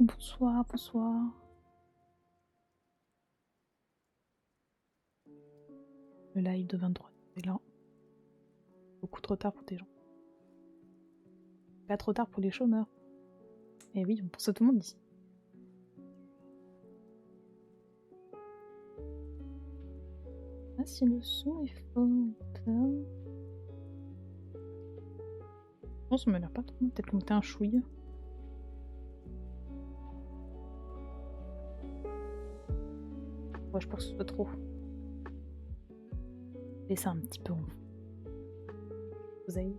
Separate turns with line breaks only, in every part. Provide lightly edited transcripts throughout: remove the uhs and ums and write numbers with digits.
Bonsoir, bonsoir. Le live de 23 est là. Beaucoup trop tard pour tes gens. Pas trop tard pour les chômeurs. Et oui, on pense à tout le monde ici. Ah, si le son est fort. Non, ça m'a l'air pas trop. Peut-être monter un chouille. Ouais, je pense que ce soit trop. Laissez un petit peu en fond. Vous avez.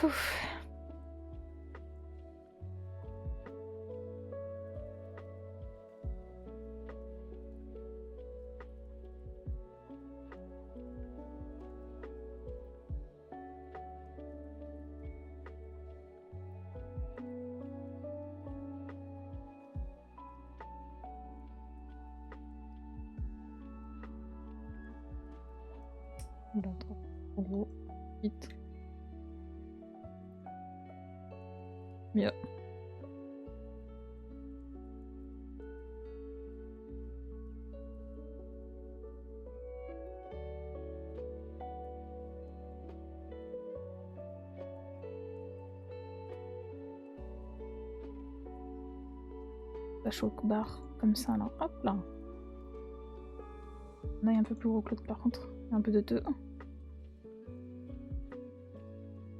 Ouf. Dans 3, en gros, vite. Mieux. La choc bar, comme ça là. Hop là. On a un peu plus gros que l'autre par contre. Un peu de 2.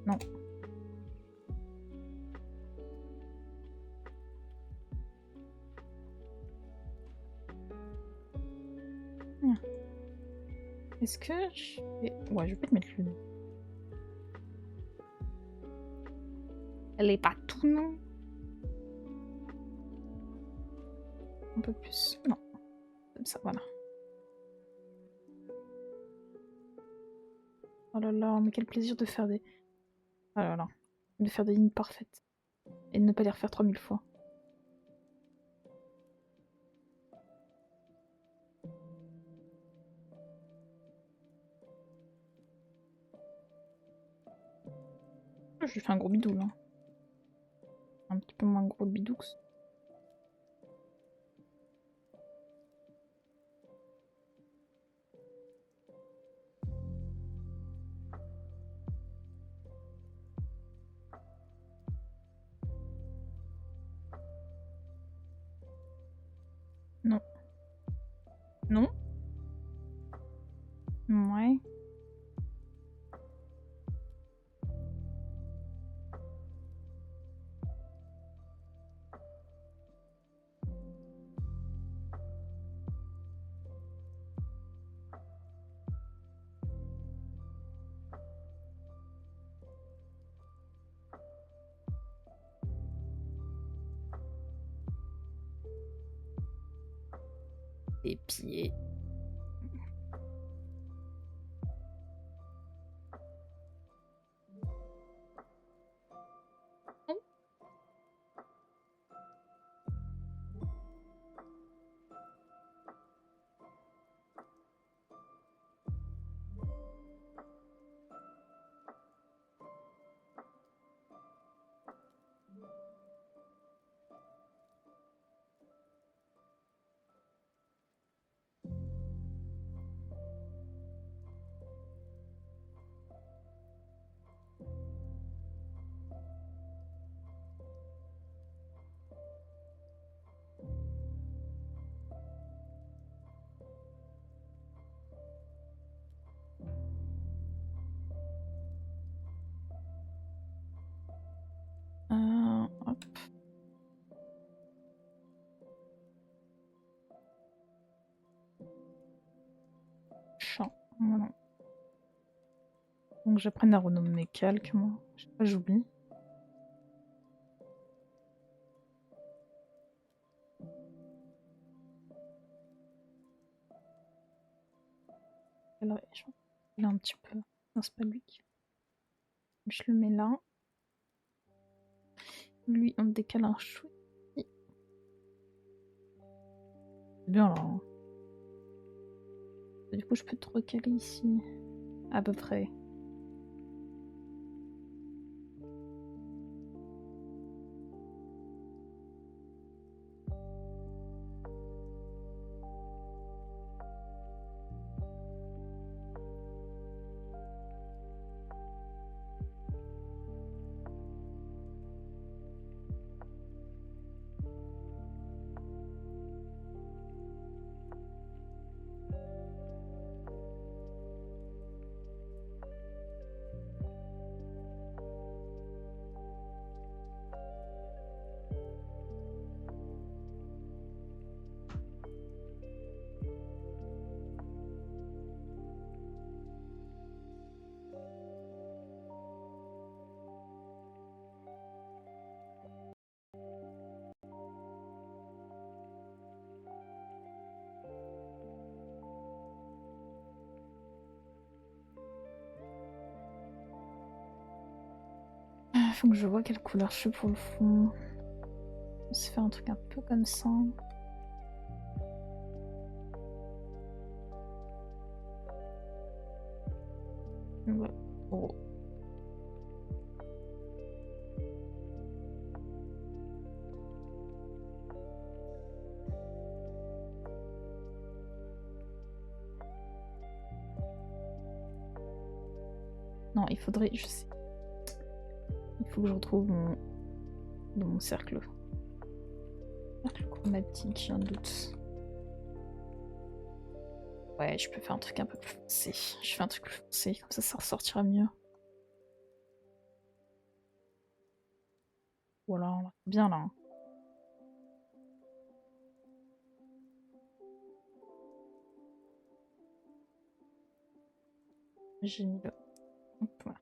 Non. Est-ce que je vais... Ouais, je vais peut-être mettre le nom. Elle est pas tout non. Un peu plus. Non. Comme ça, voilà. Oh là là, mais quel plaisir de faire des... Oh là là. De faire des lignes parfaites. Et de ne pas les refaire 3000 fois. Je lui fais un gros bidou là. Un petit peu moins gros bidoux. Non. Non. Ouais. Et pieds. Hop. Champ. Voilà. Donc j'apprenne à renommer mes calques, moi. Je sais pas, j'oublie. Il a un petit peu. Non, c'est pas lui qui... Je le mets là. Lui, on décale un chou. C'est bien là. Hein. Du coup, je peux te recaler ici. À peu près. Faut que je vois quelle couleur je suis pour le fond. On se fait un truc un peu comme ça. Ouais. Oh. Non, il faudrait, je sais. Il faut que je retrouve mon cercle. Cercle chromatique, j'ai un doute. Ouais, je peux faire un truc un peu plus foncé. Je fais un truc plus foncé, comme ça ressortira mieux. Voilà, on va bien là. Hein. J'ai mis le... Hop, voilà.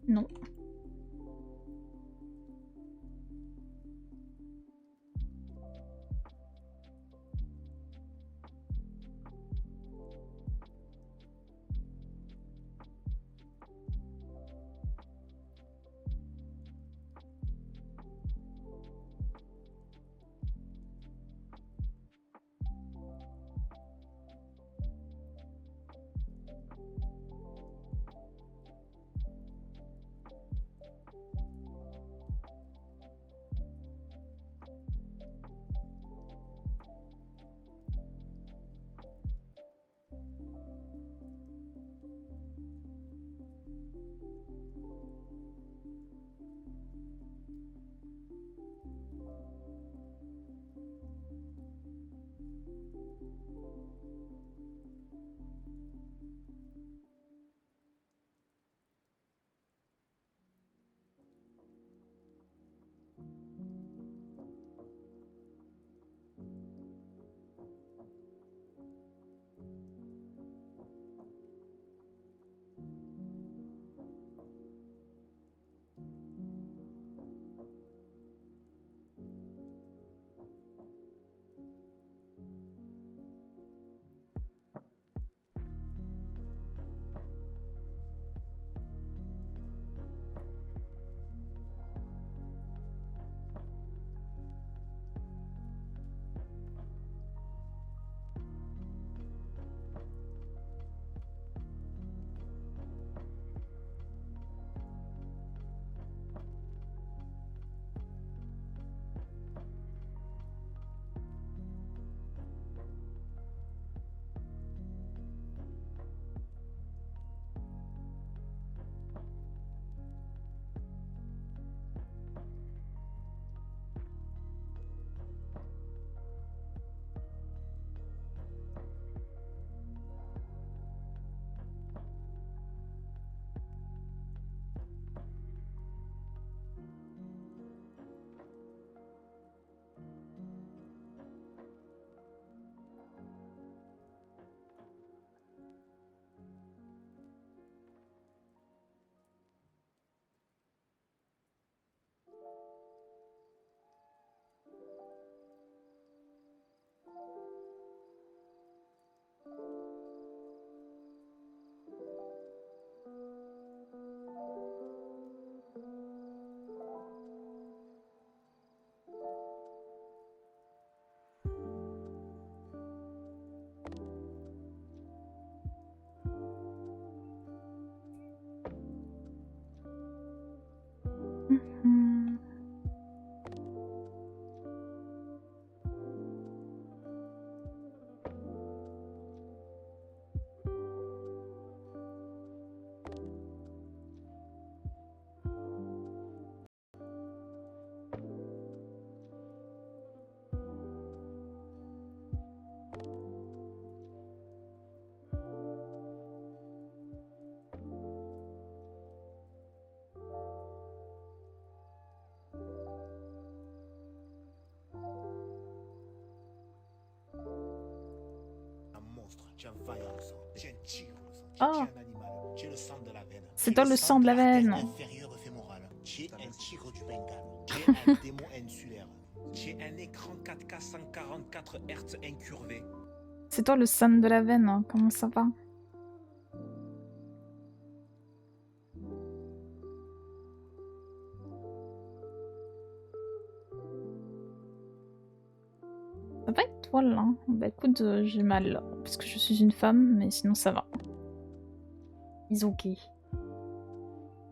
Non. Oh, c'est dans le sang de la veine.
Tu es un tigre du Bengale. Tu es un démon insulaire. Tu es un écran 4K 144 Hz incurvé.
C'est toi le sang de la veine, hein. Comment ça va? Ça va être toi là? Bah écoute, j'ai mal là, parce que je suis une femme, mais sinon ça va. Ils ont ok.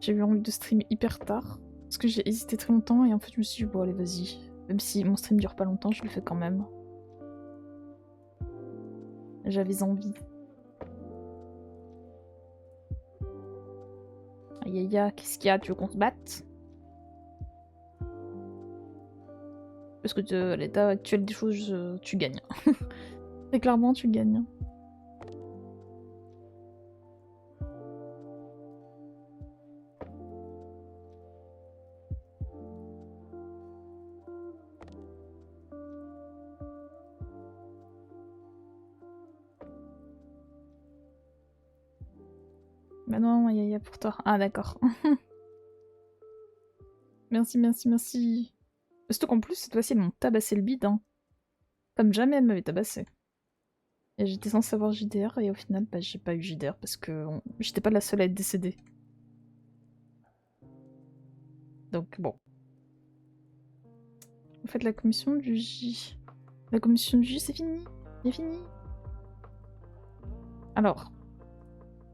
J'ai eu envie de stream hyper tard, parce que j'ai hésité très longtemps, et en fait je me suis dit bon allez vas-y. Même si mon stream dure pas longtemps, je le fais quand même. J'avais envie. Aïe aïe aïe, qu'est-ce qu'il y a? Tu veux qu'on se batte? Parce que à l'état actuel des choses, tu gagnes. Très clairement, tu gagnes. Bah non, aïe aïe aïe pour toi. Ah d'accord. Merci, merci, merci. Surtout qu'en plus, cette fois-ci, elles m'ont tabassé le bide, hein. Comme jamais elles m'avaient tabassé. Et j'étais censée avoir JDR, et au final, bah, j'ai pas eu JDR parce que j'étais pas la seule à être décédée. Donc bon. En fait, la commission du J... La commission du J, c'est fini. C'est fini. Alors.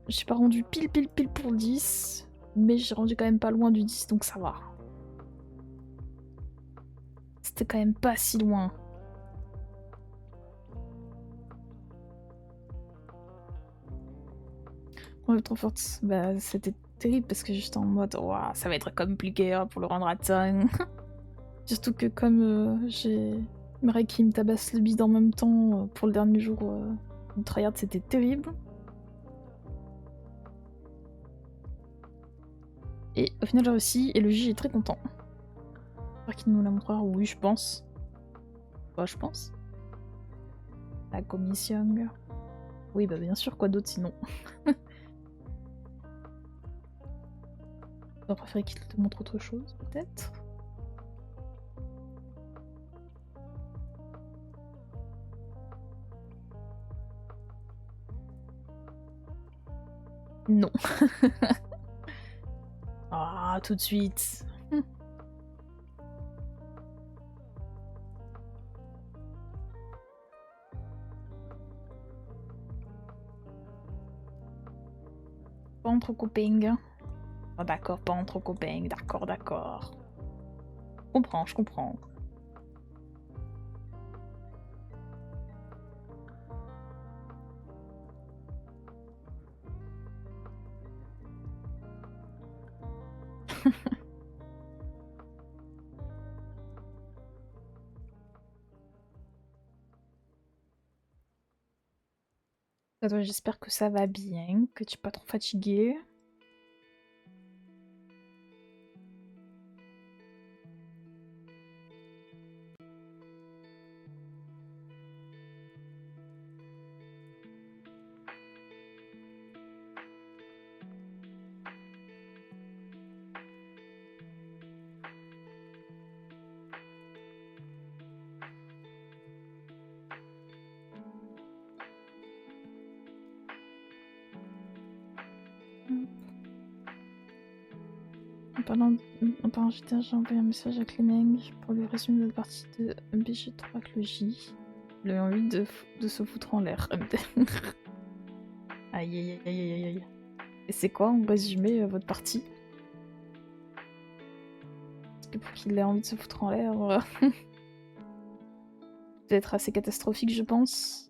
J'ai pas rendu pile pour 10. Mais j'ai rendu quand même pas loin du 10, donc ça va. C'était quand même pas si loin. On est trop forte. Bah, c'était terrible parce que j'étais en mode, ouah, ça va être compliqué hein, pour le rendre à temps. Surtout que comme j'ai Mireille qui me tabasse le bide en même temps pour le dernier jour de tryhard, c'était terrible. Et au final j'ai réussi et le J est très content. J'espère qu'il nous la montrera. Oui, je pense. Bah, je pense. La commission. Oui, bah bien sûr, quoi d'autre sinon. J'aurais préféré qu'il te montre autre chose, peut-être. Non. Ah, tout de suite. Pas entre copains. Oh, d'accord, pas entre copains. D'accord, d'accord. Je comprends, je comprends. J'espère que ça va bien, que tu n'es pas trop fatigué. En parlant GTA, j'ai envoyé un message à Clémeng pour lui résumer notre partie de BG3 avec le J. Il a eu envie de se foutre en l'air. Aïe aïe aïe aïe aïe aïe. Et c'est quoi en résumé votre partie? que pour qu'il ait envie de se foutre en l'air, peut être assez catastrophique, je pense.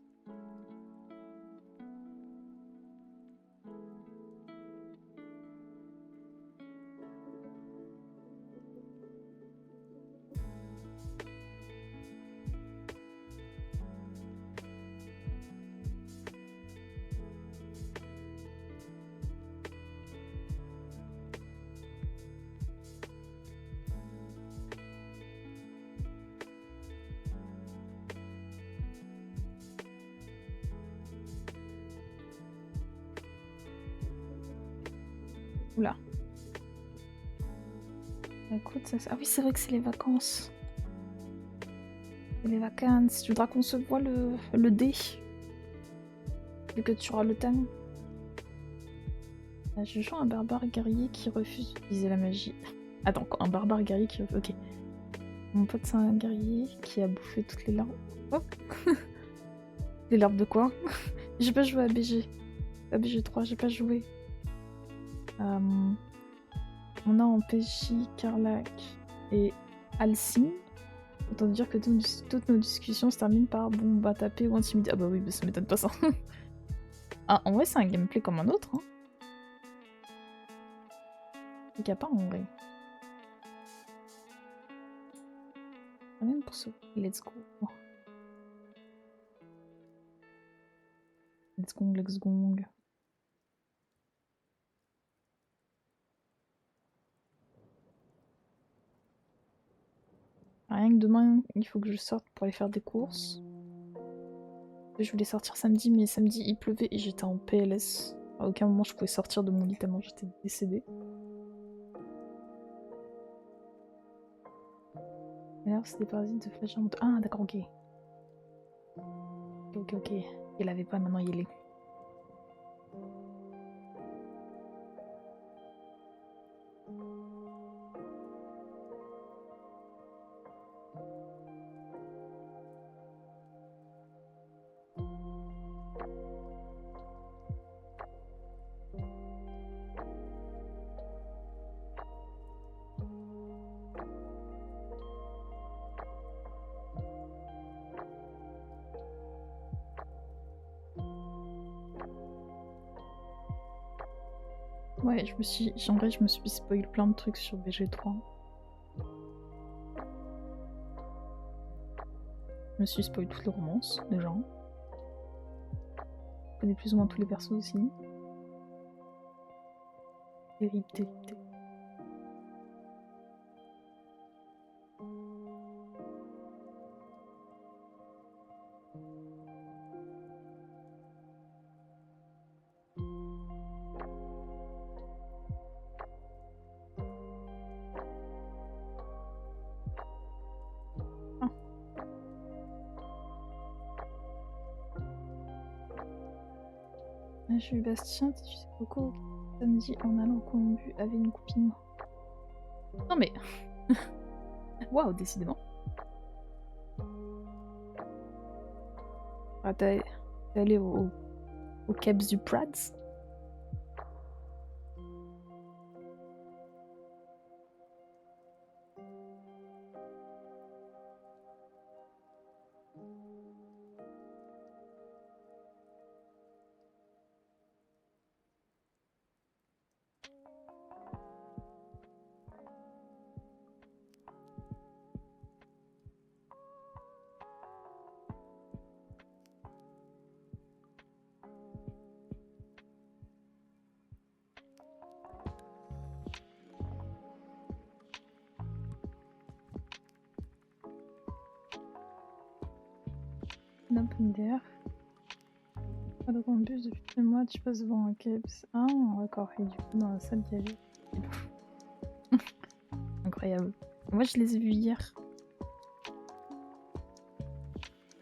Oula. Écoute, ça... Ah oui, c'est vrai que c'est les vacances. C'est les vacances. Tu voudras qu'on se voit le dé. Vu que tu auras le temps. Là, je joue un barbare guerrier qui refuse d'utiliser la magie. Attends, un barbare guerrier qui... Ok. Mon pote, c'est un guerrier qui a bouffé toutes les larves. Hop. Les larves de quoi? J'ai pas joué à BG. À BG3, j'ai pas joué. On a en PJ Karlak et Alcine. Autant dire que toutes nos discussions se terminent par bon bah taper ou intimider. Ah bah oui, bah ça m'étonne pas ça. Ah, en vrai c'est un gameplay comme un autre. Hein. Il y a pas en vrai. Même pour ce... Let's go. Let's go, let's go. Rien que demain, il faut que je sorte pour aller faire des courses. Je voulais sortir samedi, mais samedi il pleuvait et j'étais en PLS. À aucun moment je pouvais sortir de mon lit tellement j'étais décédée. Mais alors c'est des parasites de flèches en moto. Ah d'accord, ok. Ok. Il avait pas, maintenant il est. Ouais, en vrai, je me suis spoil plein de trucs sur BG3. Je me suis spoil toutes les romances, déjà. Je connais plus ou moins tous les persos aussi. Terrible. Ah. J'ai eu Bastien, tu sais Coco, samedi en allant au Colombu avec une copine. Non mais... Waouh, décidément. Ah, t'es allé au Caps du Prads? Open d'air. Pas de bus depuis 2 mois, tu passes devant un Caps. Ah, d'accord, et du coup, dans la salle, il y avait... Incroyable. Moi, je les ai vus hier.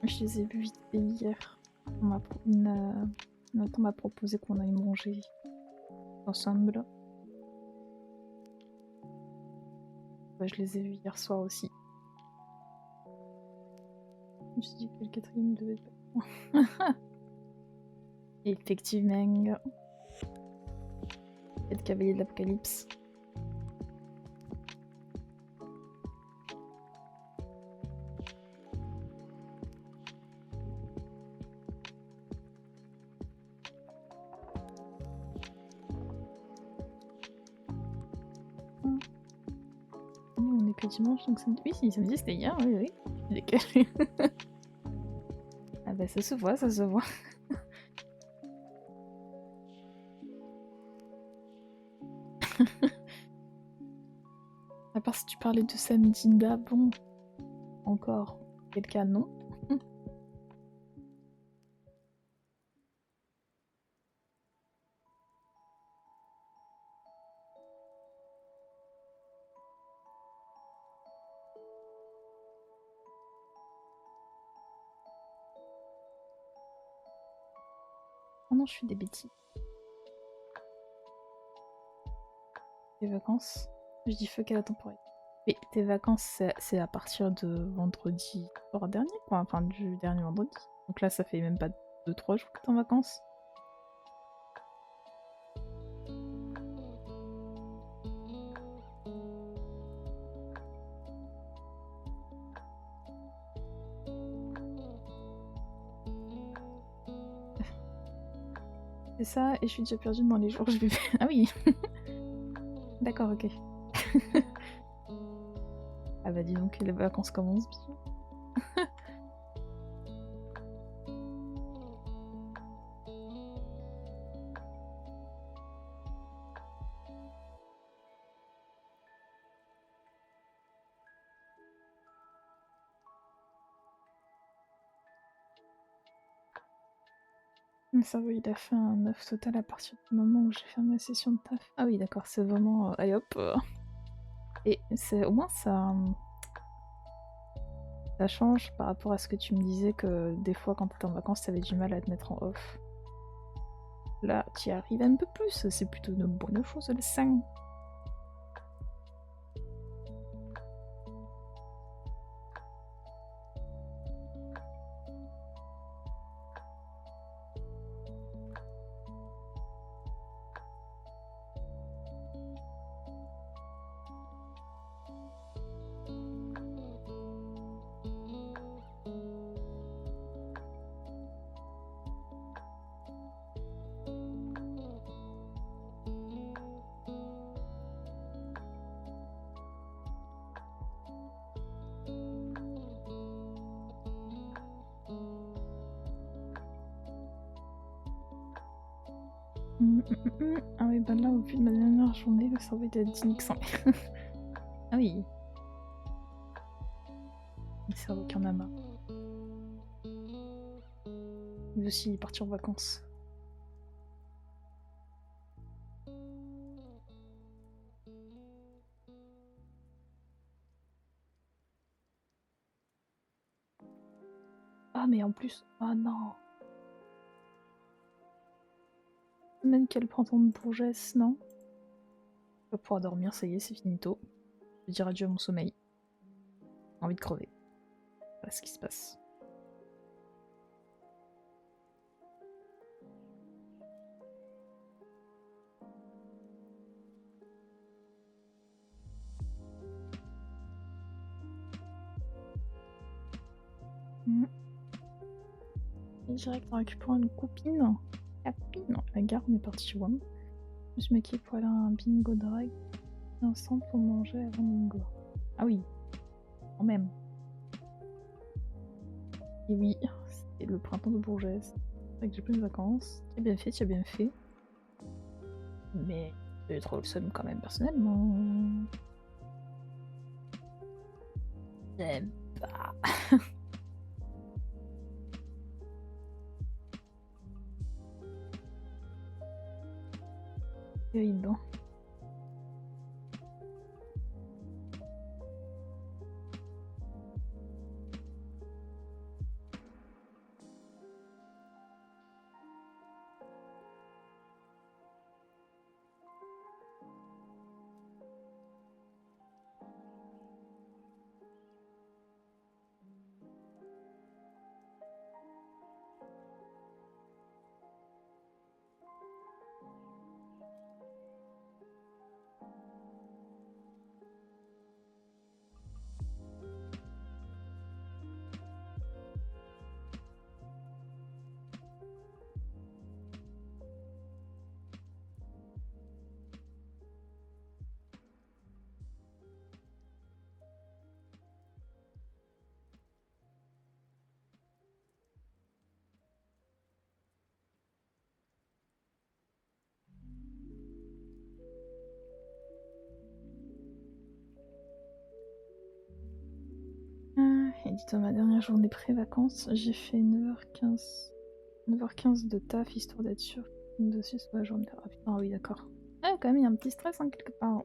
Je les ai vus vite fait hier. Nathan m'a proposé qu'on aille manger ensemble. Ouais, je les ai vus hier soir aussi. Je me suis dit que le quatrième devait pas... Effectivement. Et le cavalier de l'Apocalypse. n'est que dimanche, donc samedi. Oui, si, samedi c'était hier, oui, oui. Décalé. Ah bah ça se voit, ça se voit. À part si tu parlais de samedi d'avant, encore. Quel cas, non. Oh non, je fais des bêtises. Tes vacances. Je dis fuck à la temporalité. Mais tes vacances, c'est à partir de vendredi soir dernier, quoi. Enfin, du dernier vendredi. Donc là, ça fait même pas 2-3 jours que t'es en vacances. C'est ça, et je suis déjà perdue dans les jours que je vais faire. Ah oui. D'accord, ok. Ah bah dis donc, les vacances commencent bien. Mon cerveau, il a fait un œuf total à partir du moment où j'ai fait ma session de taf. Ah oui, d'accord, c'est vraiment... allez hop. Et c'est au moins ça... Ça change par rapport à ce que tu me disais que des fois quand t'étais en vacances, t'avais du mal à te mettre en off. Là, tu y arrives un peu plus, c'est plutôt une bonne chose, le sang. Ah oui, bah là, au vu de ma dernière journée, le cerveau était à 10 Ah oui. Le cerveau qui en a marre. Il veut aussi partir en vacances. Ah mais en plus... Ah non. Même qu'elle prend ton de Bourgesse, non? Je vais pouvoir dormir, ça y est, c'est finito. Je vais dire adieu à mon sommeil. J'ai envie de crever. Voilà ce qui se passe. Et direct en récupérant une copine. Capine. La gare, on est parti loin. Je me maquille pour aller à un bingo drag. Et ensemble pour manger avant bingo. Ah oui, quand même. Et oui, c'est le printemps de Bourgès. C'est vrai que j'ai plus de vacances. Tu as bien fait, tu as bien fait. Mais j'ai trop le seum quand même, personnellement. J'aime pas. Terrible. Et dis-toi, ma dernière journée pré-vacances, j'ai fait 9h15 de taf histoire d'être sûr qu'une dossier soit à jour. Ah putain, oui, d'accord. Ah, quand même, il y a un petit stress hein, quelque part.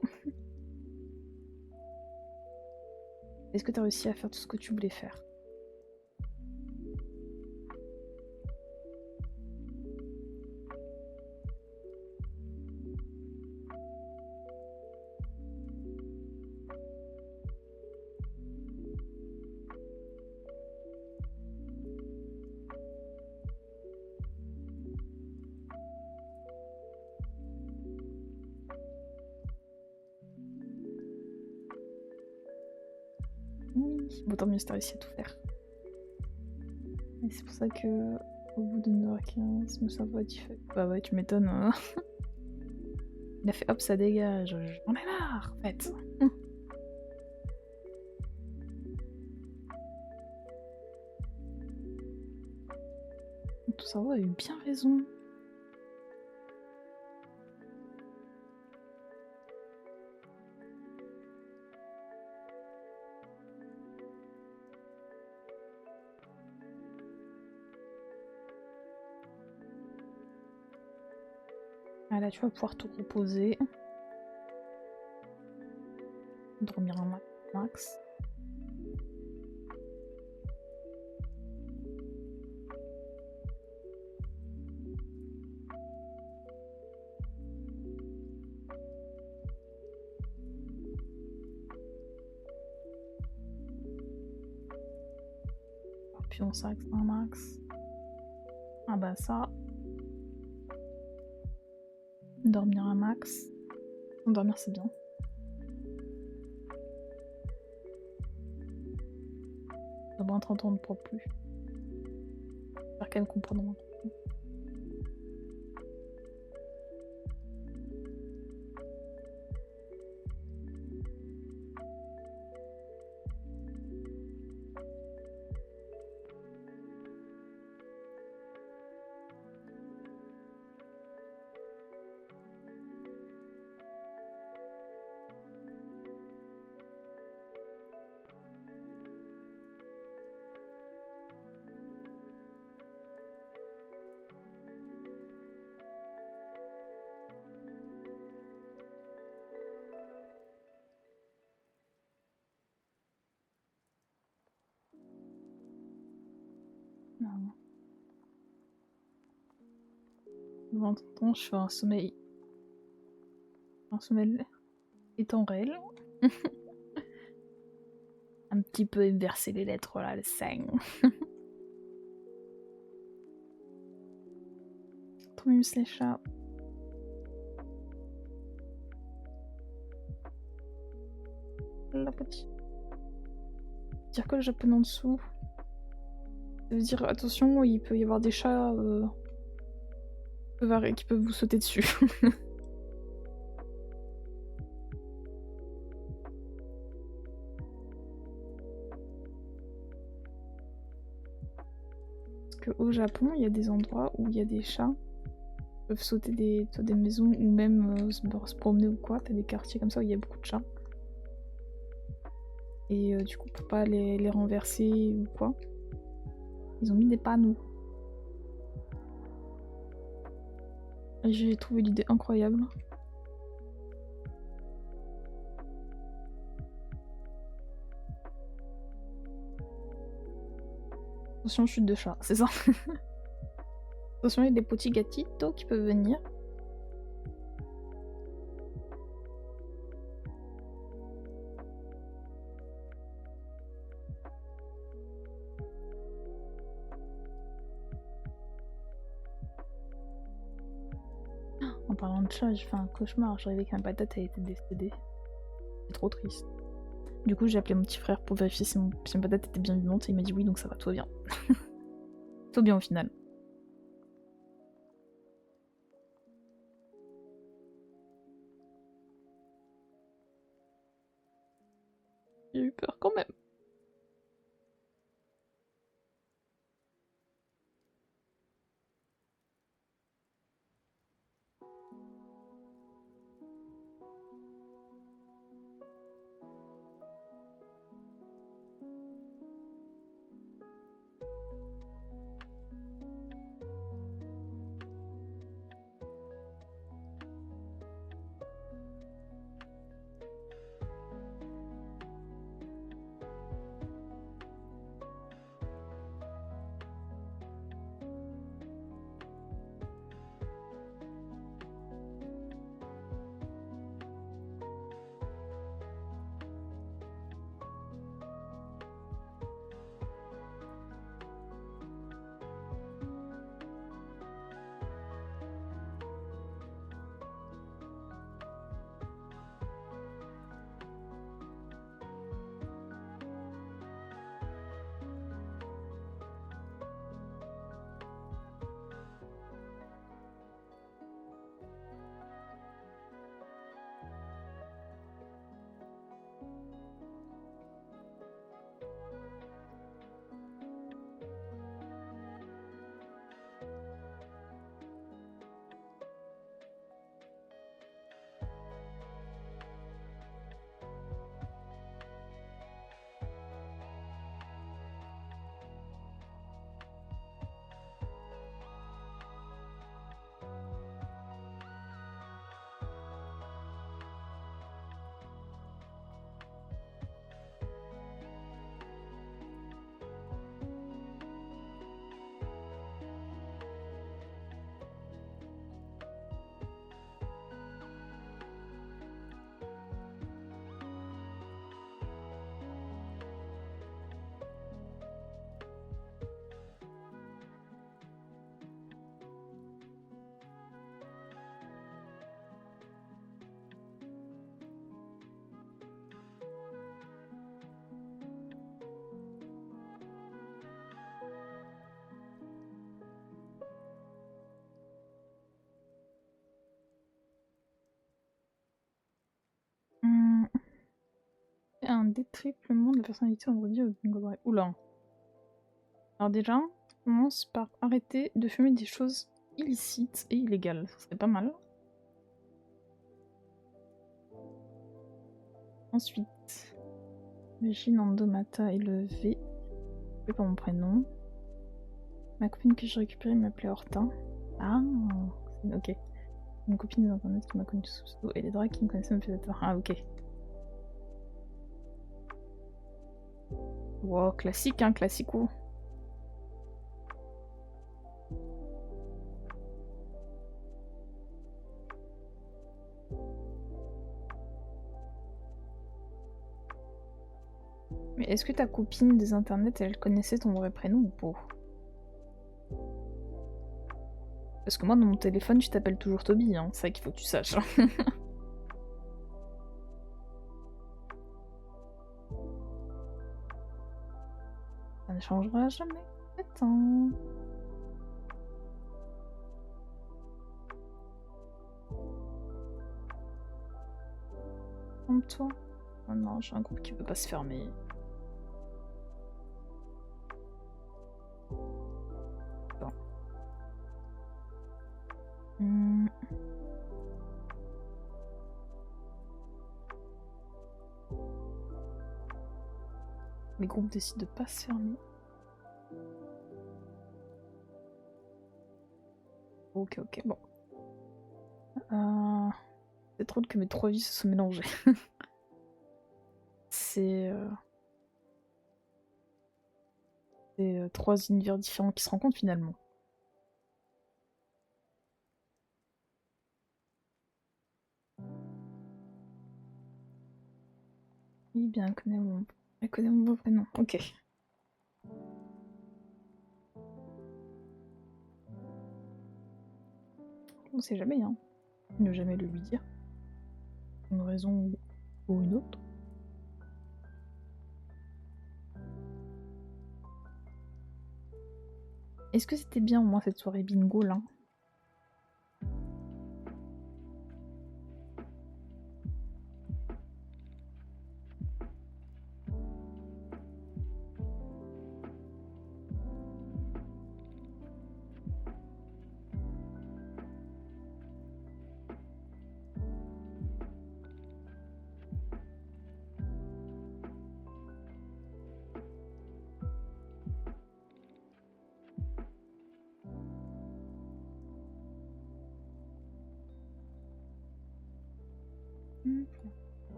Est-ce que t'as réussi à faire tout ce que tu voulais faire? Oui, bon tant mieux si t'as réussi à tout faire. Et c'est pour ça que au bout de 9h15, mon cerveau a dit bah ouais, tu m'étonnes. Hein. Il a fait hop, ça dégage. J'en ai marre en fait. Ton cerveau a eu bien raison. Ah là, tu vas pouvoir te reposer. Dormir un max. Puis on s'axe un max. Ah bah ça. Dormir un max. Dormir c'est bien. D'abord 30 ans ne pourra plus. J'espère qu'elle me comprendra. Non. Devant temps, je fais un sommeil. Un sommeil étant réel. Un petit peu inverser les lettres là, le 5. Trop mimes les chats. La petite. Dire que le japonais en dessous. Ça veut dire attention, il peut y avoir des chats qui peuvent vous sauter dessus. Parce qu'au Japon, il y a des endroits où il y a des chats qui peuvent sauter des maisons ou même se promener ou quoi. T'as des quartiers comme ça où il y a beaucoup de chats. Et du coup, pour pas les renverser ou quoi, ils ont mis des panneaux. Et j'ai trouvé l'idée incroyable. Attention, chute de chat, c'est ça. Attention, il y a des petits gatitos qui peuvent venir. En parlant de chat, j'ai fait un cauchemar. J'arrivais que ma patate a été décédée. C'est trop triste. Du coup, j'ai appelé mon petit frère pour vérifier si ma patate était bien vivante et il m'a dit oui, donc ça va, tout va bien. Tout bien au final. J'ai eu peur quand même. détriplement de la personnalité vendredi au bingo doré. Oula. Alors déjà, on commence par arrêter de fumer des choses illicites et illégales. Ça serait pas mal. Ensuite, Gine Endomata élevé. C'est pas mon prénom. Ma copine que j'ai récupérée m'appelait Horta. Ah, ok. Une copine d'internet qui m'a connue sous pseudo et les drags qui me connaissaient me faisaient peur. Ah, ok. Wow, classique, hein, classico. Mais est-ce que ta copine des internets, elle connaissait ton vrai prénom ou pas? Parce que moi, dans mon téléphone, je t'appelle toujours Toby, hein. C'est ça qu'il faut que tu saches. Ça ne changera jamais. Attends. Ferme-toi. Oh non, j'ai un groupe qui peut pas se fermer. Bon. Les groupes décident de pas se fermer. Ok, bon. C'est drôle que mes 3 vies se sont mélangées. C'est 3 univers différents qui se rencontrent finalement. Oui, bien, elle connaît mon vrai prénom. Ok. On sait jamais, hein. Ne jamais le lui dire. Une raison ou une autre. Est-ce que c'était bien au moins cette soirée bingo là?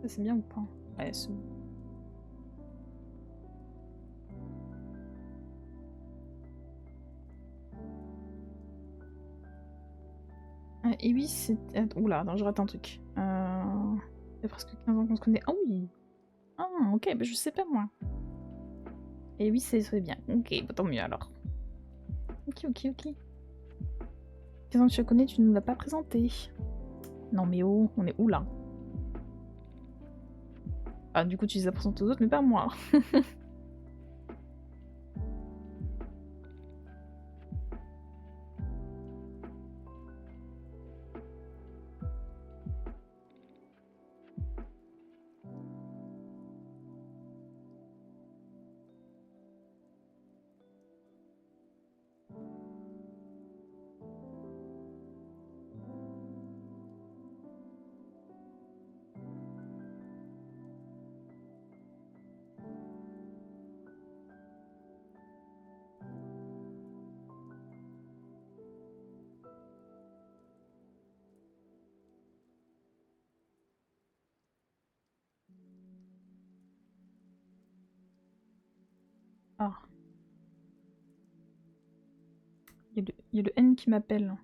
Ça c'est bien ou pas? Ouais, c'est bon. Et oui, c'est... Oula, non, je rate un truc. Il y a presque 15 ans qu'on se connaît. Ah oui! Ah, ok, bah je sais pas moi. Et oui, c'est bien. Ok, bah tant mieux alors. Ok. 15 ans que je te connais, tu ne nous l'as pas présenté. Non mais oh, on est où là? Ah, du coup, tu les as présentés aux autres, mais pas moi. Ah. Il y a le N qui m'appelle.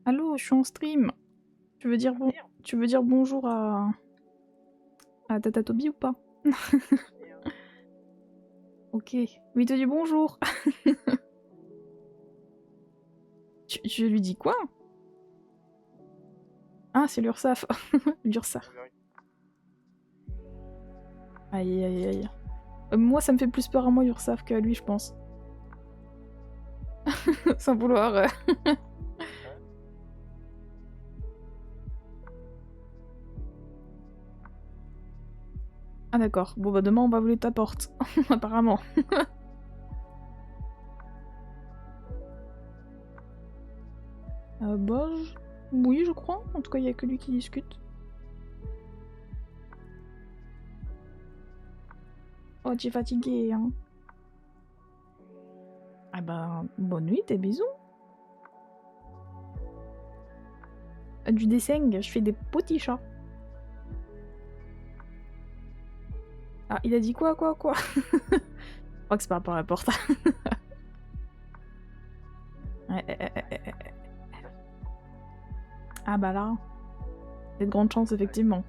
Allô, je suis en stream. Tu veux dire bonjour à Tata Toby ou pas? Ok. Mais il te dit bonjour. Je lui dis quoi? Ah, c'est l'URSSAF. L'URSSAF. Aïe. Moi, ça me fait plus peur à moi, URSSAF, qu'à lui, je pense. Sans vouloir. Ah d'accord, bon bah demain on va voler ta porte, apparemment. Bah... Oui, je crois. En tout cas, il y a que lui qui discute. Oh, tu es fatigué, hein. Ah bah, bonne nuit, tes bisous. Du dessin, je fais des petits chats. Ah, il a dit quoi? Je crois que c'est par rapport à la porte. Ah bah là, il y a de grandes chances, effectivement.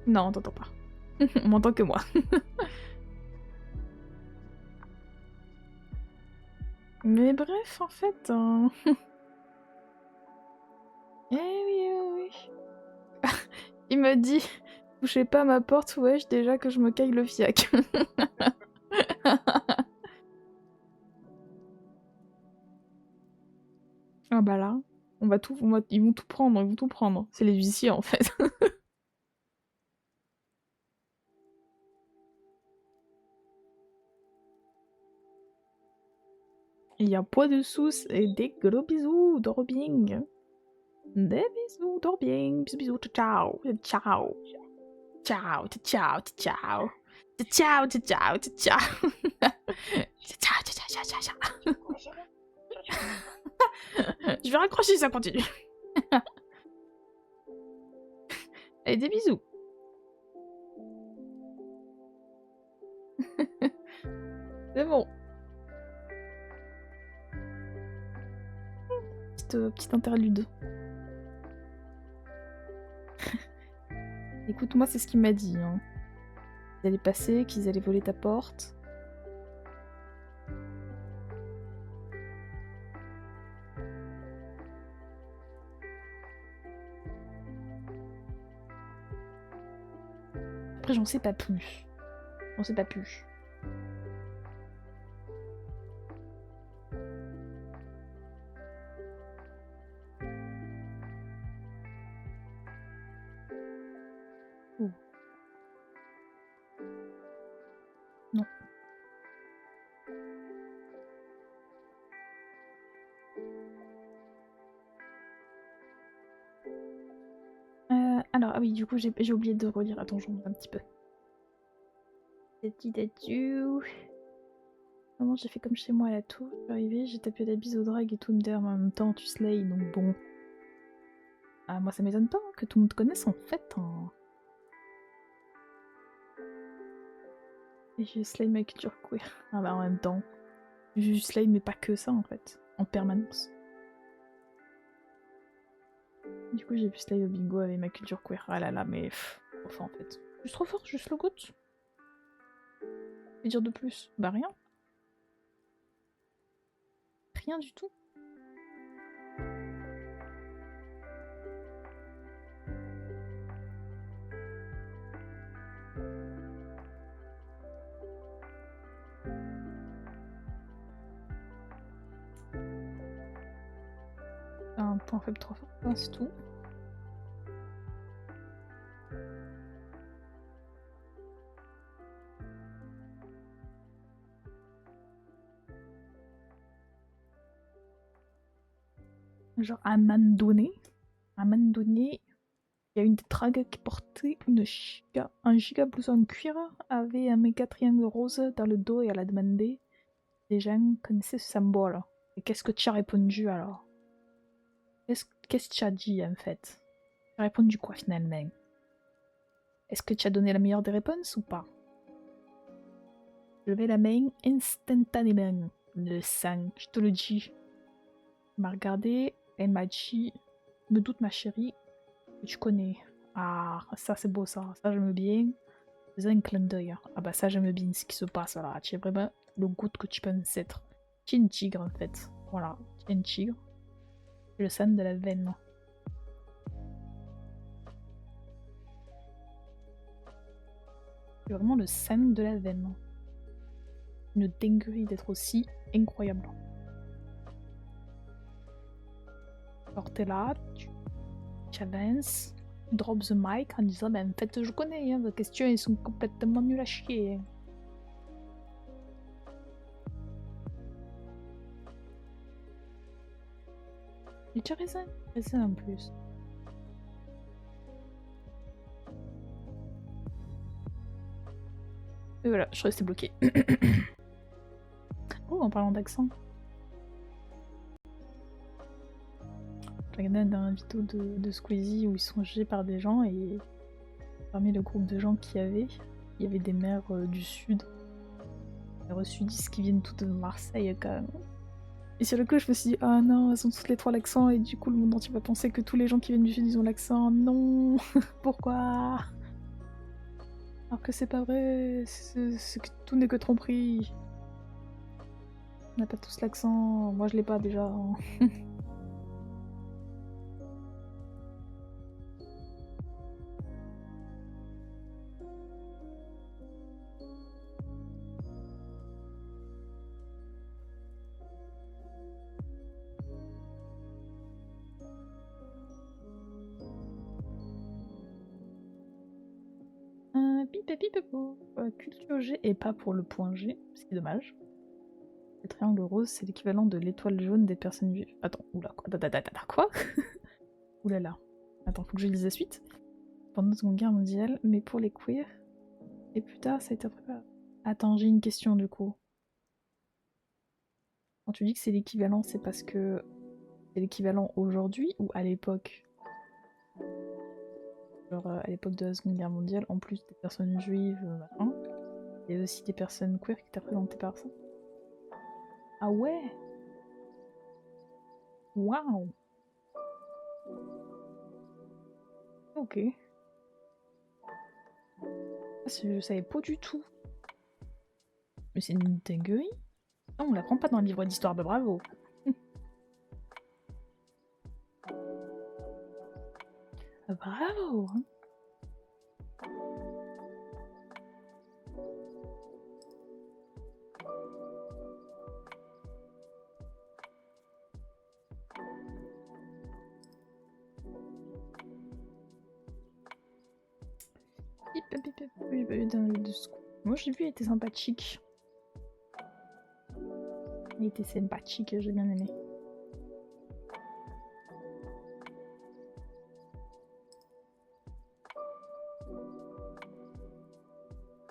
Non, on t'entend pas. On m'entend que moi. Mais bref, en fait... Eh oui, oui, oui. Il m'a dit... Touchez pas à ma porte, wesh, déjà que je me caille le fiac. Ah bah là, ils vont tout prendre. C'est les huissiers en fait. Il y a pas de sous et des gros bisous, dors bien. Des bisous, dors bien. Bisous, bisous, ciao, ciao. Ciao, ciao, ciao. Ciao, ciao, ciao, ciao. Ciao, ciao, ciao, ciao, Je vais raccrocher, ça continue. Allez, des bisous. C'est bon. Petite interlude. Écoute, moi, c'est ce qu'il m'a dit. Hein. Ils allaient passer, qu'ils allaient voler ta porte. Après, j'en sais pas plus. J'en sais pas plus. Ouh. Non. Alors, ah oui, du coup, j'ai oublié de relire. Attends, j'en un petit peu. Comment j'ai fait comme chez moi à la tour. Je suis arrivée, j'ai tapé la bise au drag et tout me en même temps, tu slay, donc bon. Ah, moi, ça m'étonne pas hein, que tout le monde connaisse en fait. Hein. Et je slay ma culture queer. Ah bah, en même temps. Je slay, mais pas que ça en fait. En permanence. Du coup, j'ai pu slay au bingo avec ma culture queer. Ah là là, mais enfin en fait. Juste trop fort, juste le goût. Que dire de plus? Bah rien. Rien du tout. Un point faible trop fort, c'est tout. Genre à un moment donné, il y a une des dragues qui portait un giga blouson en cuir, avait un méga triangle rose dans le dos et elle a demandé des gens connaissaient ce symbole. Et qu'est-ce que tu as répondu alors? Qu'est-ce que tu as dit en fait? Tu as répondu quoi finalement? Est-ce que tu as donné la meilleure des réponses ou pas? Je levais la main instantanément. Le sang, je te le dis. Elle m'a regardé, elle m'a dit, me doute ma chérie, que tu connais. Ah, ça c'est beau ça j'aime bien. Faisais un clin d'œil. Ah bah ça j'aime bien ce qui se passe là. Tu es vraiment le goût que tu penses être. Tu es une tigre en fait. Voilà, tu es une tigre. C'est le sang de la veine. C'est vraiment le sang de la veine. Une dinguerie d'être aussi incroyable. Alors t'es là, tu avances. drop the mic en disant en fait je connais, hein, vos questions elles sont complètement nulles à chier. Et tu as raison en plus. Et voilà, je suis restée bloquée. Oh, en parlant d'accent. J'ai regardé une vidéo de Squeezie où ils sont jugés par des gens et parmi le groupe de gens il y avait des maires du sud. Des maires sudistes qui viennent toutes de Marseille quand même. Et sur le coup, je me suis dit, ah non, elles ont toutes les trois l'accent, et du coup, le monde entier va penser que tous les gens qui viennent du sud, ils ont l'accent. Non. Pourquoi? Alors que c'est pas vrai, c'est que tout n'est que tromperie. On n'a pas tous l'accent, moi je l'ai pas déjà. Culture G et pas pour le point G, c'est dommage. Le triangle rose, c'est l'équivalent de l'étoile jaune des personnes juives. Attends, oula, quoi? Oulala. Attends, faut que je lise la suite. Pendant la Seconde Guerre mondiale, mais pour les queers. Et plus tard, ça a été préparé. Attends, j'ai une question du coup. Quand tu dis que c'est l'équivalent, c'est parce que c'est l'équivalent aujourd'hui ou à l'époque? Genre à l'époque de la Seconde Guerre mondiale, en plus des personnes juives, machin, il y a aussi des personnes queer qui étaient représentées par ça. Ah ouais? Waouh! Ok. Je savais pas du tout. Mais c'est une dinguerie. Non, on l'apprend pas dans le livre d'histoire de Bravo. Bravo! Moi j'ai vu, il était sympathique. Il était sympathique, j'ai bien aimé.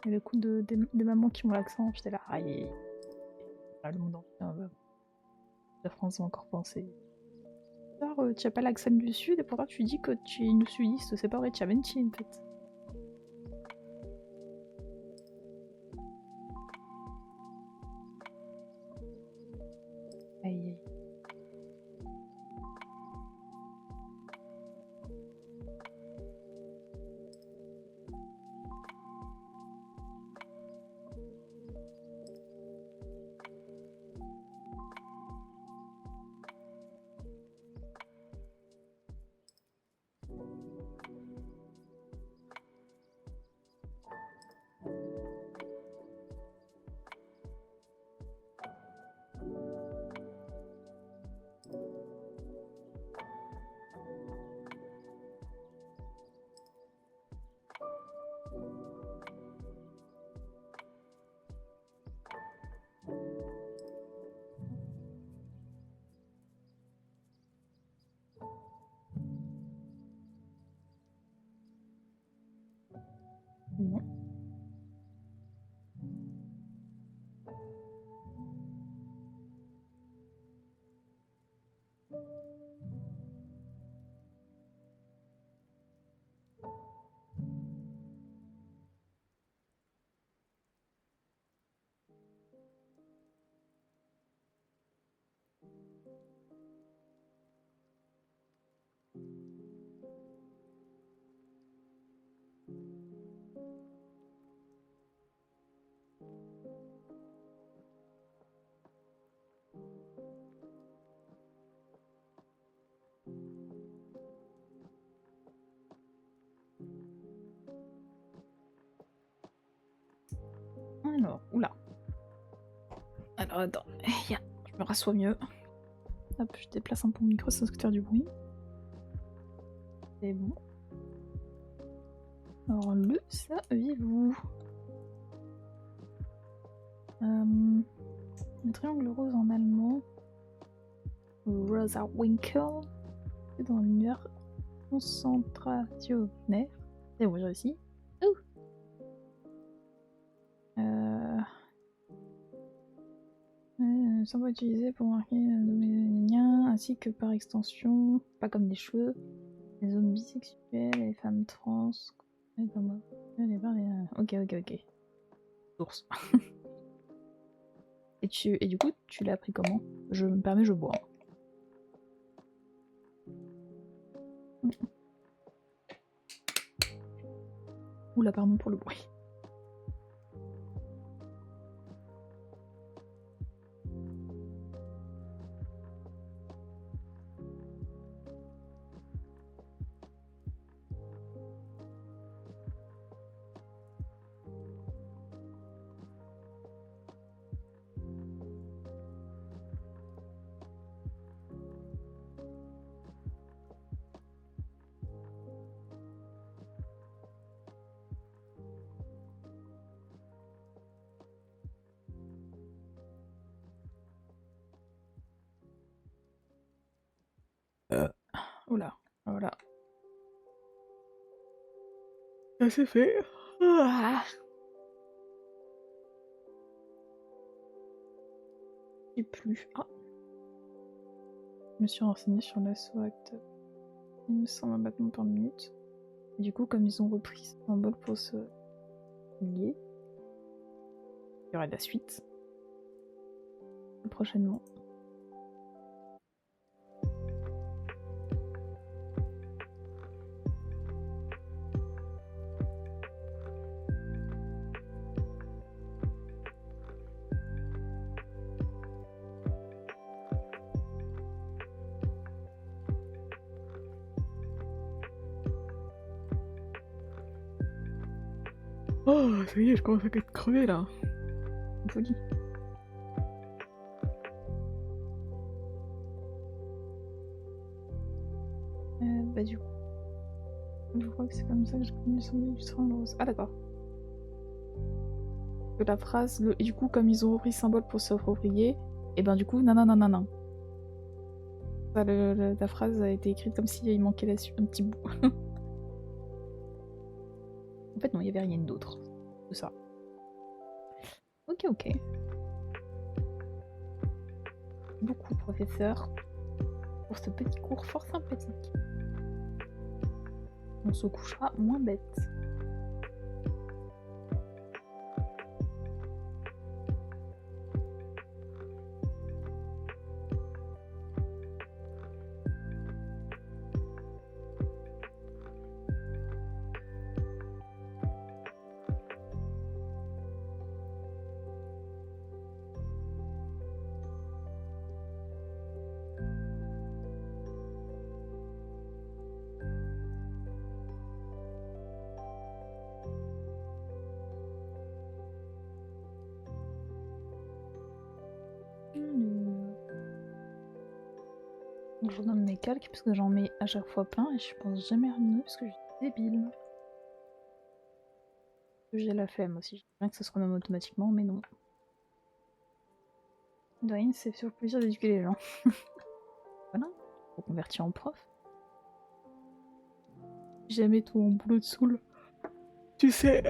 Et le coup des mamans qui ont l'accent, j'étais là, aïe. Ah, le monde entier, la France va encore penser. Alors, tu as pas l'accent du sud et pourtant tu dis que tu es une sudiste, c'est pas vrai, tu as menti en fait. Aïe. Non. Alors, oula. Alors attends, je me rassois mieux. Hop, je déplace un peu mon micro sans secteur du bruit. C'est bon. Alors le saviez-vous? Le triangle rose en allemand, Rosa Winkel, c'est dans l'univers concentrationnaire. C'est bon, j'ai réussi. Oh. Symbole utilisé pour marquer le lien, ainsi que par extension, pas comme des cheveux, les hommes bisexuels, les femmes trans, ok. Source. Et du coup, tu l'as appris comment? Je me permets, je bois. Oula, pardon pour le bruit. Oula, voilà. Ça c'est fait. Ah. Et plus. Ah. Je me suis renseignée sur l'assaut acteur. Il me semble un battement par minute. Et du coup, comme ils ont repris ce symbole pour se lier, il y aura de la suite prochainement. Oh, ça y est, je commence à être crevé là. Folie. Bah du coup, je crois que c'est comme ça que j'ai connu le symbole du triangle rose. Ah d'accord. Que la phrase, et du coup, comme ils ont repris ce symbole pour se l'approprier, et ben du coup, nanana. Ça, la phrase a été écrite comme s'il manquait un petit bout. En fait non, il y avait rien d'autre que ça. Ok. Beaucoup, professeur, pour ce petit cours fort sympathique. On se couchera moins bête. Je donne mes calques parce que j'en mets à chaque fois plein et je pense jamais à mieux parce que je suis débile. J'ai la flemme aussi, j'aimerais bien que ça se renomme automatiquement, mais non. De rien, c'est sur le plaisir d'éduquer les gens. Voilà, faut convertir en prof. Jamais ton boulot de saoul. Tu sais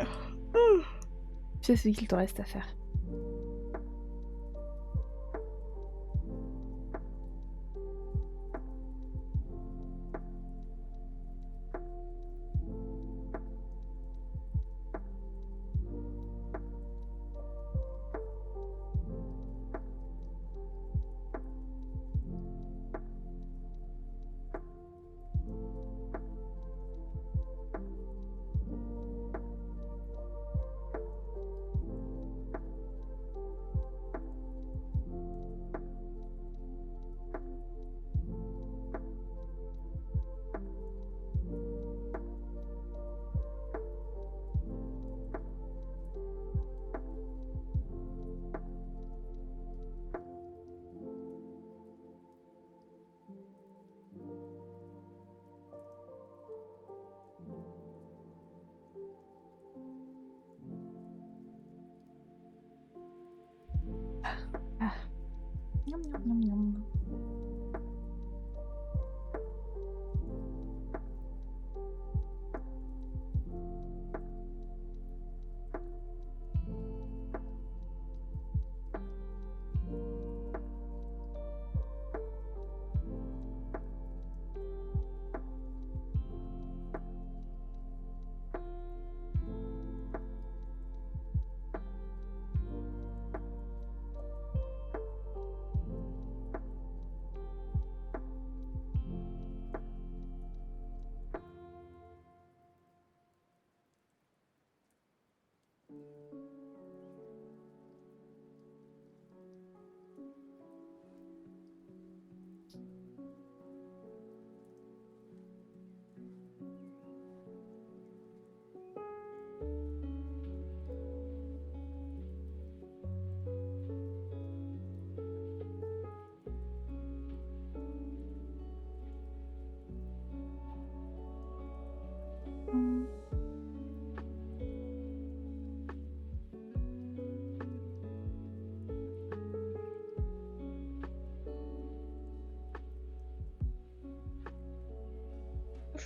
ce qu'il te reste à faire.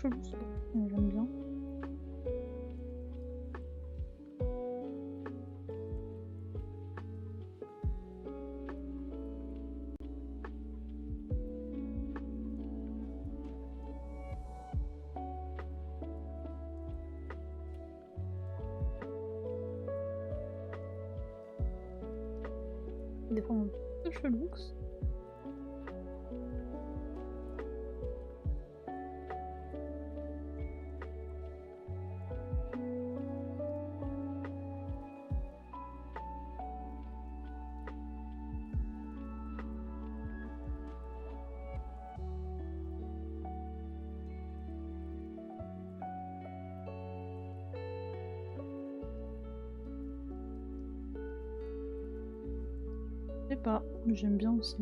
chelou ça. Mais j'aime bien. Des fois un peu chelou. Je sais pas, mais j'aime bien aussi.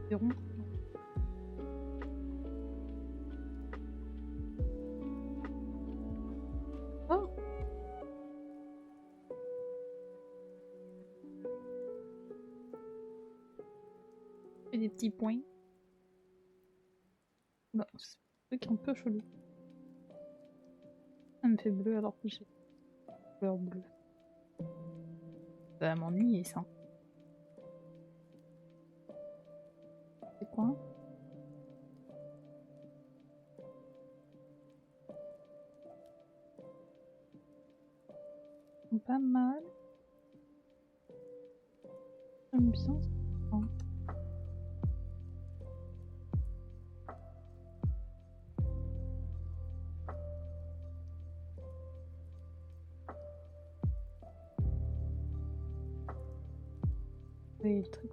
C'est rond. Oh! Et des petits points. Bah, c'est un truc un peu chelou. Ça me fait bleu alors que j'ai couleur bleue. Ça va m'ennuyer ça. C'est quoi? Pas mal. J'aime bien ça. Oui, le truc.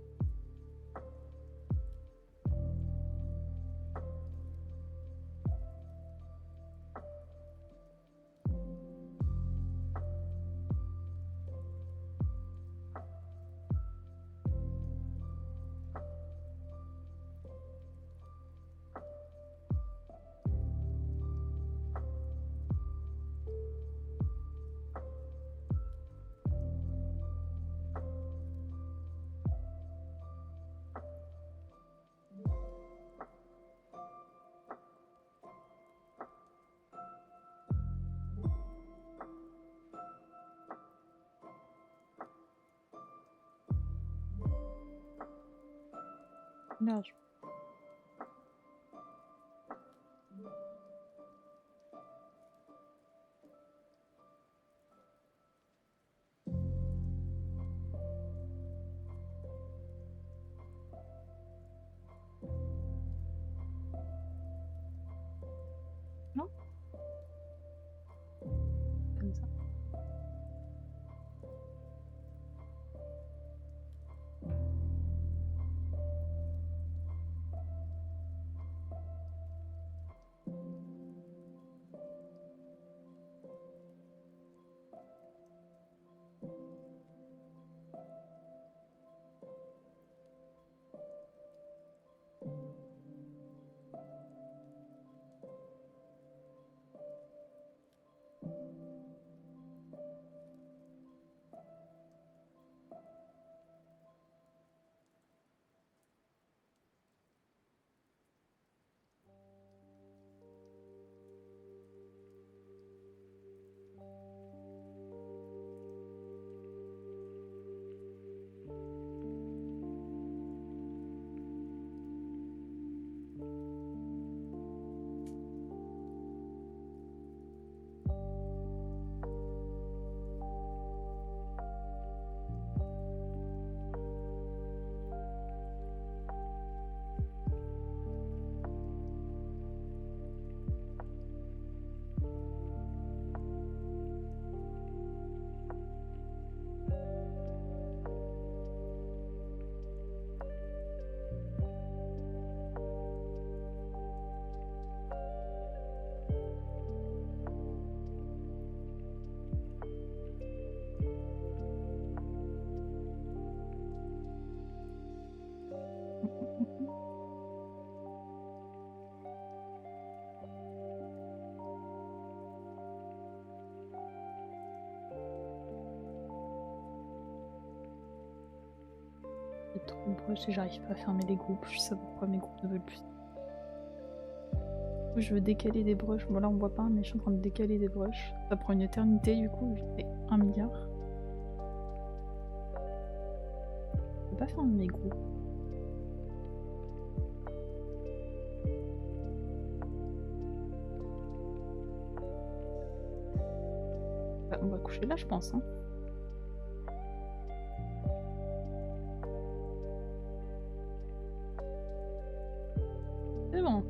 Large. Non? Comme ça. une broche et j'arrive pas à fermer les groupes. Je sais pas pourquoi mes groupes ne veulent plus. Je veux décaler des brushes. Bon, là on voit pas, mais je suis en train de décaler des brushes. Ça prend une éternité, du coup, je fais 1 milliard. Je peux pas fermer mes groupes. Bah, on va coucher là, je pense. Hein. C'est bon.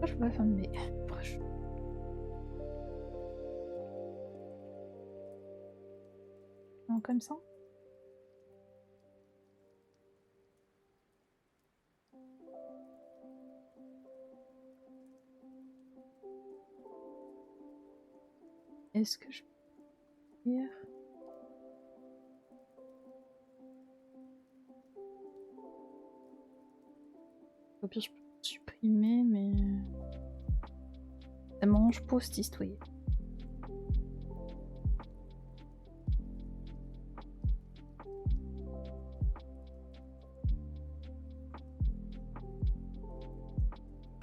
Je peux pas fermer mes brushes. Non, comme ça. Est-ce que je peux faire... Au pire, je peux supprimer, mais... Ça mange pas cette histoire.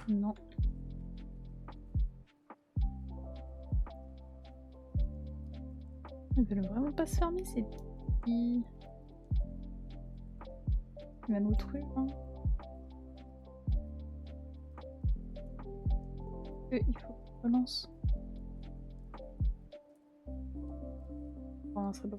Non. Ils veulent vraiment pas se fermer, ces petits... Manotru, hein. Il faut que je relance. Bon, ça serait pas...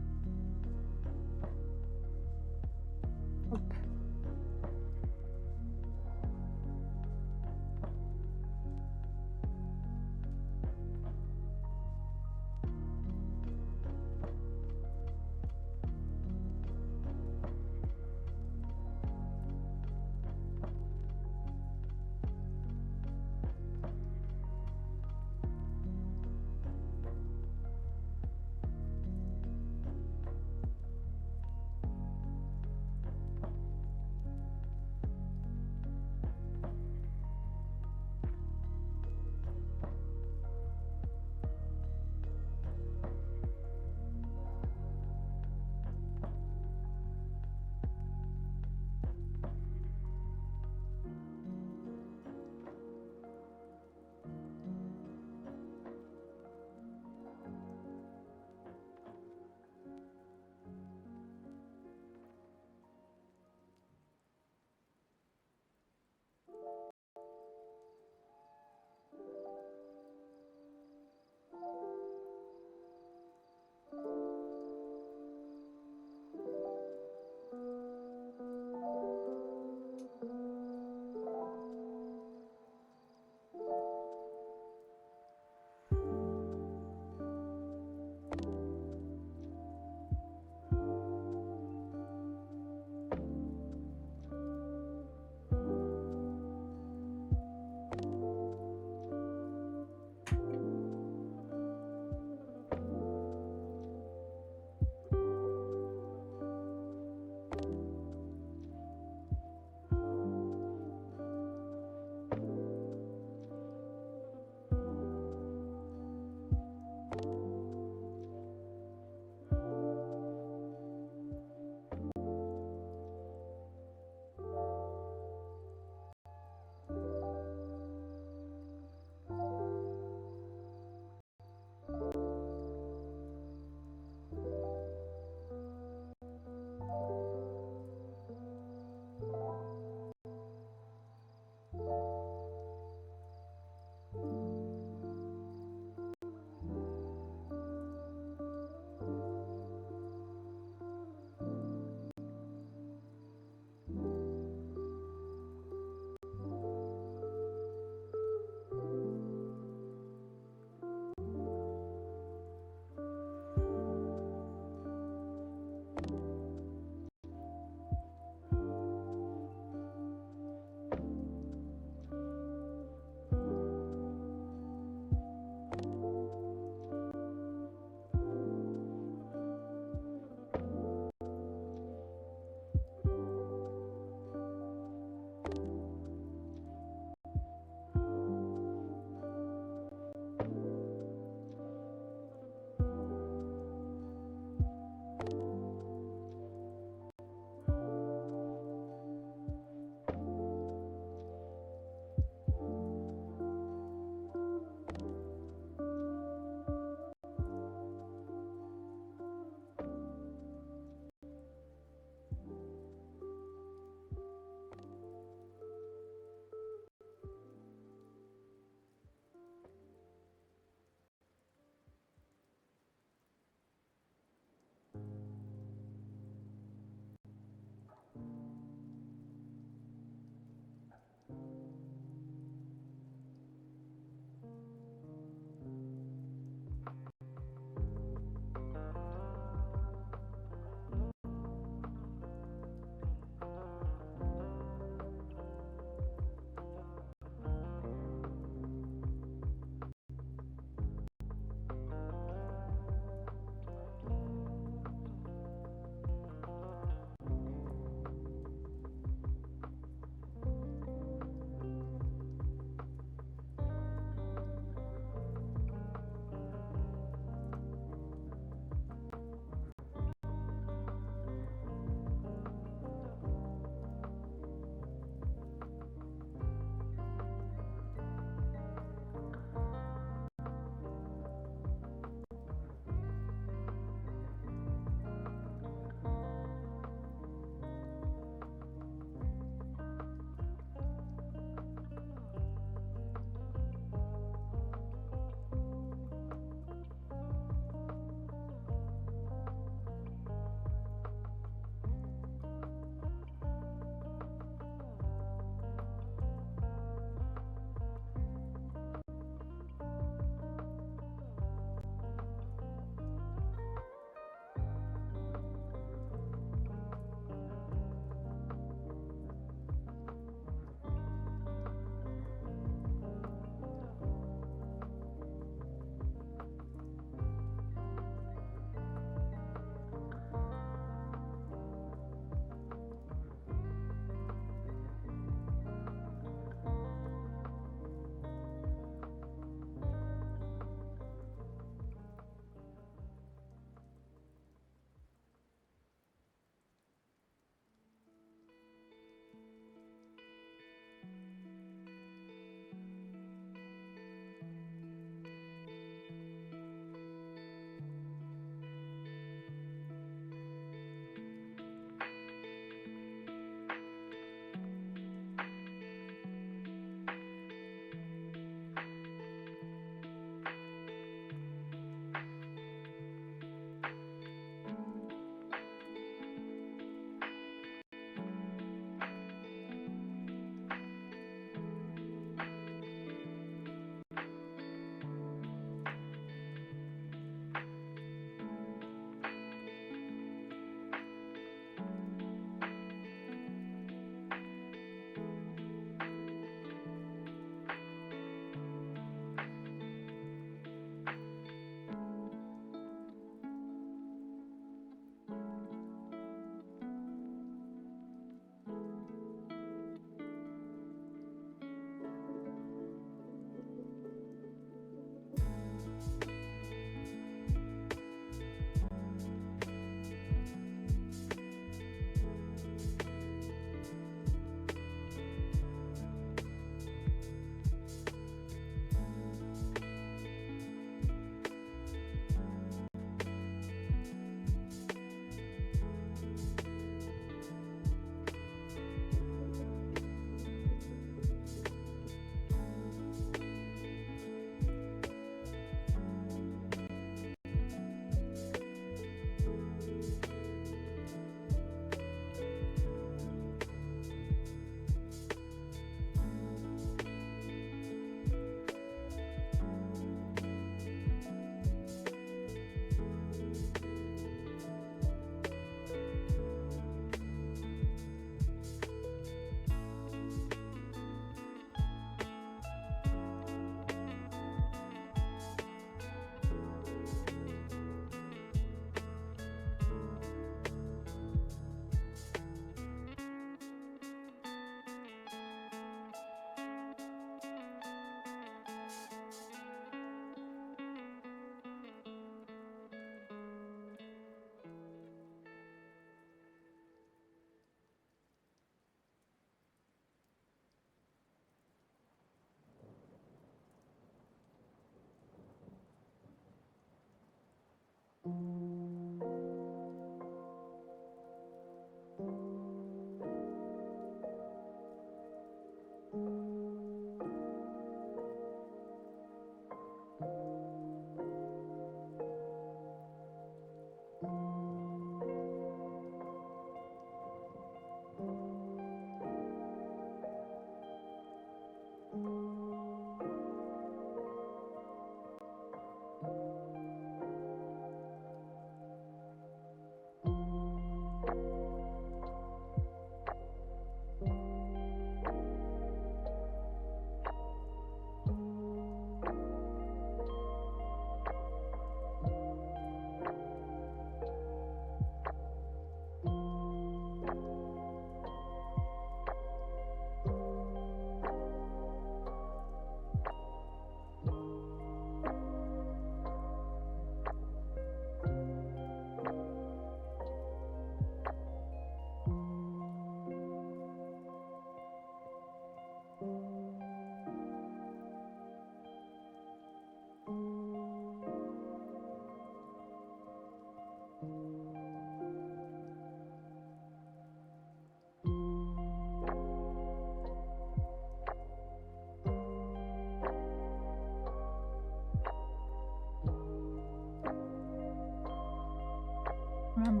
Ah non,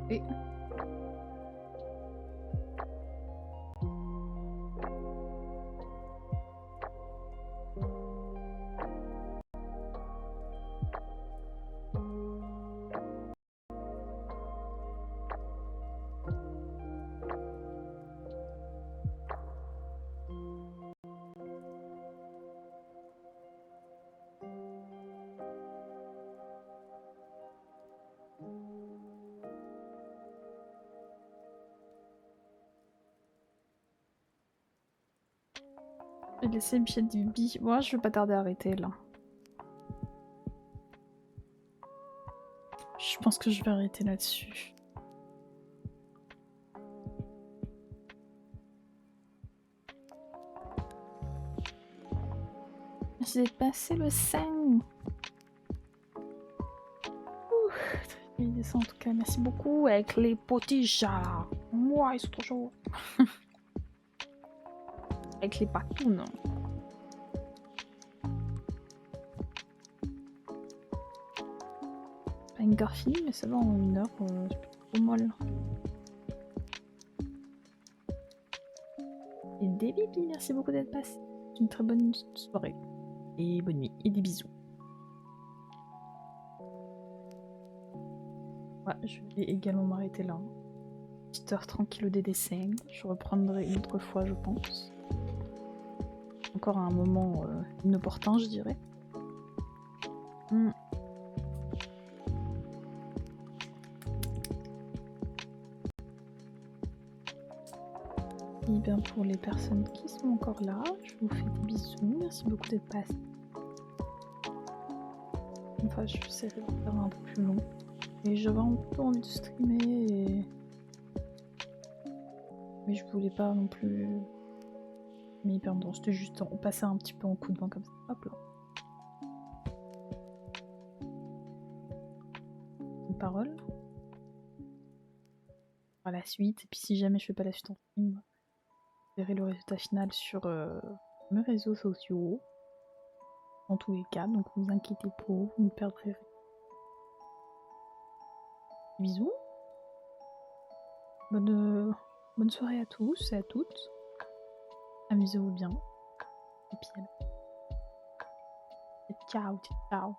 et... J'ai laissé le pied du bi. Moi, je vais pas tarder à arrêter là. Je pense que je vais arrêter là-dessus. Merci d'être passé le 5. Il descend en tout cas, merci beaucoup. Avec les potiches là. Moi, ils sont trop chauds. Avec les patounes. Pas une Garfield, mais ça va en 1 heure. C'est pas trop molle. Et des bibis, merci beaucoup d'être passé. Une très bonne soirée. Et bonne nuit. Et des bisous. Ouais, je vais également m'arrêter là. Petite heure tranquille au DD5. Je reprendrai une autre fois, je pense. Encore à un moment inopportun, je dirais. Et bien pour les personnes qui sont encore là, je vous fais des bisous. Merci beaucoup d'être passé. Enfin, je vais essayer de faire un peu plus long. Et j'avais un peu envie de streamer et... Mais je voulais pas non plus... Mais pardon, c'était juste passer un petit peu en coup de vent comme ça. Hop là. Une parole. À la suite. Et puis si jamais je fais pas la suite en stream, vous verrez le résultat final sur mes réseaux sociaux. Dans tous les cas, donc vous inquiétez pas, vous ne perdrez rien. Bisous. Bonne soirée à tous et à toutes. Amusez-vous bien. Et puis, ciao, ciao.